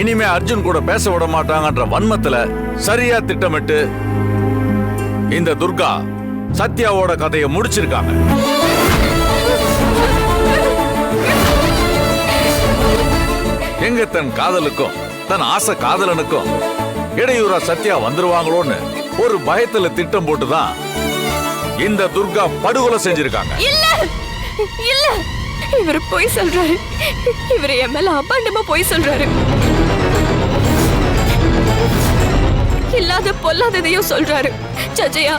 இனிமே அர்ஜுன் கூட பேச விட மாட்டாங்கன்ற வன்மத்துல சரியா திட்டமிட்டு இந்த துர்கா சத்யாவோட கதையை முடிச்சிருக்காங்க. எங்க தன் காதலுக்கும் தன் ஆசை காதலனுக்கும் இடையூறா சத்யா வந்துருவாங்களோன்னு ஒரு பயத்துல திட்டம் போட்டுதான் இந்த துர்கா படுகொலை செஞ்சிருக்காங்க. இல்ல இல்ல, இவர் போய் சொல்றாரு. இவர் என் மேல அபாண்டமா போய் சொல்றாரு. இல்லாத பொல்லாததையும் சொல்றாரு. சஜயா,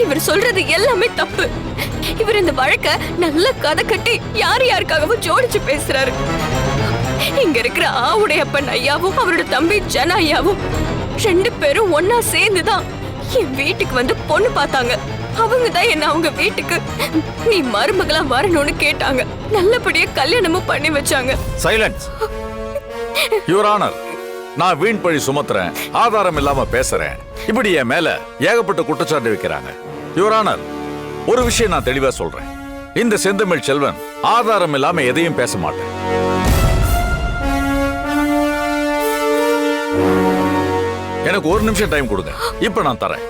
இவர் சொல்றது எல்லாமே தப்பு. இவர் இந்த வழக்க நல்ல கதை கட்டி யாருக்காகவும் ஜோடிச்சு பேசுறாரு. இங்க இருக்கிற ஆவுடையப்பன் ஐயாவும் அவரோட தம்பி ஜன ஐயாவும் 2 பேரும் ஒன்னா சேர்ந்துதான் என் வீட்டுக்கு வந்து பொண்ணு பார்த்தாங்க. அவங்க தான் என்ன அவங்க வீட்டுக்கு நீ மருமகளா வரணும்னு கேட்டாங்க. நல்லபடியா கல்யாணமும் பண்ணி வச்சாங்க. Silence your honour. நான் வீண் பழி சுமத்துறேன், ஆதாரம் இல்லாம பேசுறேன், இப்படி என் மேல ஏகப்பட்ட குற்றச்சாட்டு வைக்கிறாங்க. யுவர் ஆனர், ஒரு விஷயம் நான் தெளிவா சொல்றேன். இந்த செந்தமிழ் செல்வன் ஆதாரம் இல்லாம எதையும் பேச மாட்டேன். எனக்கு 1 நிமிஷம் டைம் கொடுங்க, இப்ப நான் தரேன்.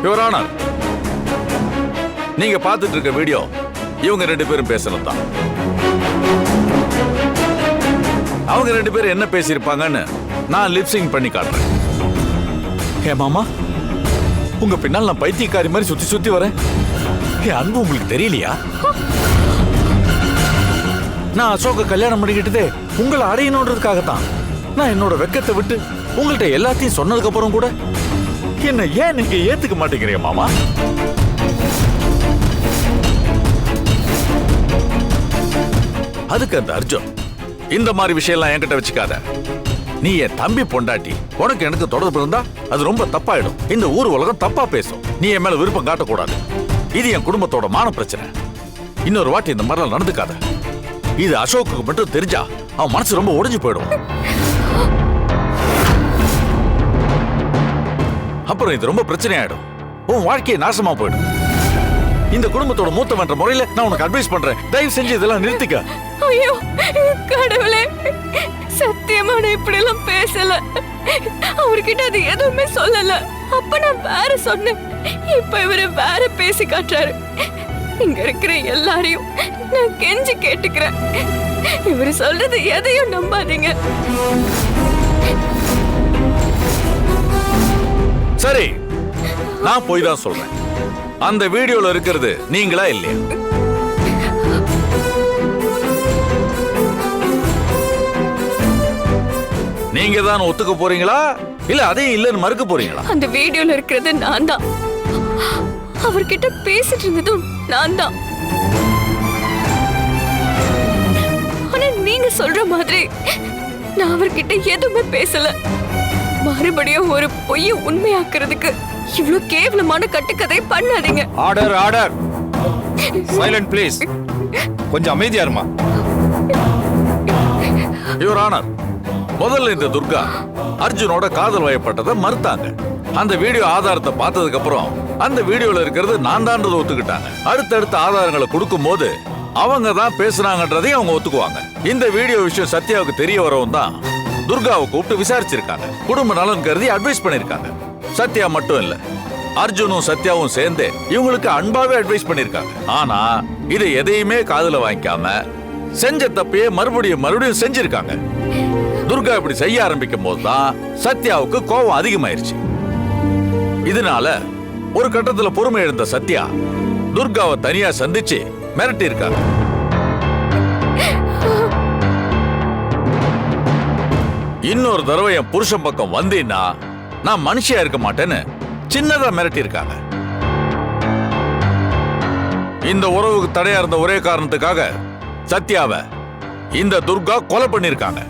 யுவர் ஆனர், நீங்க பார்த்துட்டு இருக்க வீடியோ இவங்க 2 பேரும் பேசணும் தான். அவங்க 2 பேரும் என்ன பேசியிருப்பாங்கன்னு நான் லிப்சிங் பண்ணி காட்டுறேன். ஏ மாமா, உங்க பின்னால் நான் பைத்தியக்காரி மாதிரி சுத்தி சுத்தி வரேன். என் அன்பு உங்களுக்கு தெரியலையா? நான் அசோக கல்யாணம் பண்ணிக்கிட்டதே உங்களை அடையணுன்றதுக்காகத்தான். நான் என்னோட வெக்கத்தை விட்டு உங்கள்கிட்ட எல்லாத்தையும் சொன்னதுக்கு அப்புறம் கூட என்ன ஏன் நீங்க ஏத்துக்க மாட்டேங்கிறீங்க மாமா? அதுக்கு அந்த அர்ஜுன், இந்த மாதிரி விஷயம் எல்லாம் என்கிட்ட வச்சுக்காத. நீ என் தம்பி பொண்டாட்டி, உனக்கு எனக்கு தொடர்பு இருந்தா அது ரொம்ப தப்பாயிடும். இந்த ஊர் உலகம் தப்பா பேசும். நீ என் மேல விருப்பம் காட்டக்கூடாது. இது என் குடும்பத்தோட மான பிரச்சனை. இன்னொரு வாட்டி இந்த மாதிரிலாம் நடந்துக்காத. இது அசோக்குக்கு மட்டும் தெரிஞ்சா அவன் மனசு ரொம்ப உடைஞ்சு போயிடும். அப்புறம் இது ரொம்ப பிரச்சனை ஆயிடும். உன் வாழ்க்கையை நாசமா போயிடும். இந்த குடும்பத்தோட மூத்தவன்ற முறையில நான் உனக்கு அட்வைஸ் பண்றேன். தயவு செஞ்சு இதெல்லாம் நிறுத்திக்க. ஐயோ கடவுளே, சத்தியமா நான் இப்படி எல்லாம் பேசல. அவர்கிட்ட அது எதுவுமே சொல்லல. அப்ப நான் வேற சொன்னேன். இப்ப இவரு வேற பேசி காட்டுறாரு. இங்க இருக்கிற எல்லாரையும் நான் கெஞ்சி கேட்டுக்கிறேன். இவரு சொல்றது எதையும் நம்பாதீங்க. சரி, நான் போய் தான் சொல்றேன். அந்த வீடியோல இருக்கிறது நீங்களா இல்லையா? நீங்க தான் ஒத்துக்க போறீங்களா இல்ல அதையும் இல்லன்னு மறுக்க போறீங்களா? அந்த வீடியோல இருக்கிறது நான் தான். அவர்கிட்ட பேசிட்டு இருந்ததும் நான் தான். ஆனா நீங்க சொல்ற மாதிரி நான் அவர்கிட்ட எதுவுமே பேசல. மறுபடியும் ஒரு பொய்ய உண்மையாக்குறதுக்கு இவ்ளோ கேவலமான கட்டுக்கதை பண்ணாதீங்க. Order order. Silent please. கொஞ்சம் அமைதியா இருமா. யுவர் ஆனர், முதல்ல இந்த துர்கா அர்ஜுனோட காதல் வயப்பட்டதை மறுத்தாங்க. அந்த வீடியோ ஆதாரத்தை பார்த்ததுக்கு அப்புறம் அந்த வீடியோல இருக்கிறது நான் தான்றதை ஒத்துக்கிட்டாங்க. அடுத்தடுத்த ஆதாரங்களை கொடுக்கும் போது அவங்க தான் பேசுனாங்கன்றதையும் அவங்க ஒத்துக்குவாங்க. இந்த வீடியோ விஷயம் சத்யாவுக்கு தெரிய வரவும் தான் துர்காவை கூப்பிட்டு விசாரிச்சிருக்காங்க. குடும்ப நலன் கருதி அட்வைஸ் பண்ணிருக்காங்க. சத்யா மட்டும் இல்ல, அர்ஜுனும் சத்யாவும் சேர்ந்து இவங்களுக்கு அன்பாவே அட்வைஸ் பண்ணிருக்காங்க. ஆனா இதை எதையுமே காதுல வாங்கிக்காம செஞ்ச தப்பையே மறுபடியும் செஞ்சிருக்காங்க. துர்கா இப்படி செய்ய ஆரம்பிக்கும் போதுதான் சத்யாவுக்கு கோபம் அதிகமாயிருச்சு. இதனால ஒரு கட்டத்துல பொறுமை இழந்த சத்யா துர்காவை தனியா சந்திச்சு மிரட்டி இருக்காங்க. இன்னொரு தடவை என் புருஷன் பக்கம் வந்தீன்னா நான் மனுஷியா இருக்க மாட்டேன்னு சின்னதா மிரட்டி இருக்காங்க. இந்த உறவுக்கு தடையா இருந்த ஒரே காரணத்துக்காக சத்யாவை இந்த துர்கா கொலை பண்ணிருக்காங்க.